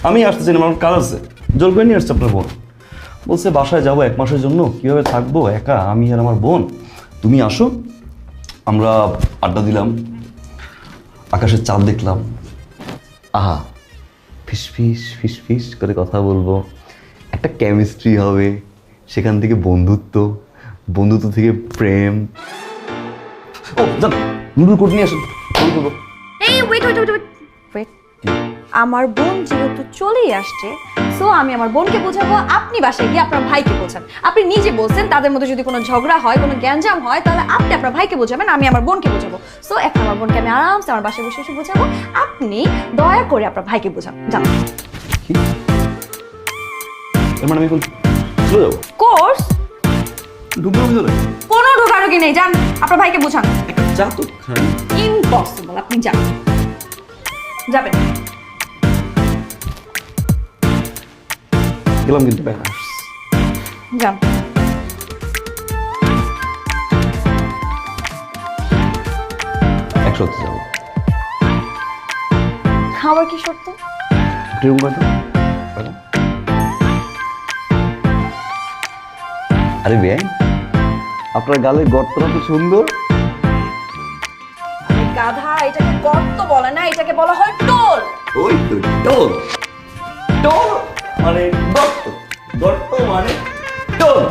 আমি আসতেছি না, আমার কাজ আছে। জোর করে নিয়ে আসছে আপনার বোন। বলছে বাসায় যাবো 1 মাসের জন্য, কীভাবে থাকবো একা আমি আর আমার বোন, তুমি আসো। আমরা আড্ডা দিলাম, আকাশের চাঁদ দেখলাম। আহা, ফিস ফিস ফিস ফিস করে কথা বলবো, একটা কেমিস্ট্রি হবে, সেখান থেকে বন্ধুত্ব, বন্ধুত্ব থেকে প্রেম। ও যান, নুডল কোট নিয়ে আসুন, ফোন করবো। এই ওয়েট ওয়েট ওয়েট ওয়েট আমার বোন যেহেতু চলেই আসছে, সো আমি আমার বোনকে বোঝাবো, আপনি বাসায় গিয়ে আপনার ভাইকে বোঝান। আপনি নিজে বলছেন তাদের মধ্যে যদি কোনো ঝগড়া হয়, কোনো গ্যাঞ্জাম হয়, তাহলে আপনি আপনার ভাইকে বোঝাবেন, আমি আমার বোনকে বোঝাবো। সো এখন আমার বোনকে আমি আরামসে আমার বাসায় বসে এসে বোঝাবো, আপনি দয়া করে আপনার ভাইকে বোঝান। যান। কি এর মানে আমি এখন চলে যাবো? কোর্স ঢুকবো ভিতরে? কোনো ঢোকাঢুকি নেই, যান আপনার ভাইকে বোঝান। একটা চা তো খাই। ইম্পসিবল, আপনি যান। যাবেন। গেলাম কিন্তু ব্যাস। যান। একসাথে যাবো। খাবার কি শর্ত? কিরকম কয়তো? আরে বেআই, আপনার গালের গর্তটা তো সুন্দর। আরে গাধা, এটাকে গর্ত বলে না, এটাকে বলা হয় টোল। ওই তো টোল। টোল মানে গর্ত, গর্ত মানে টোল।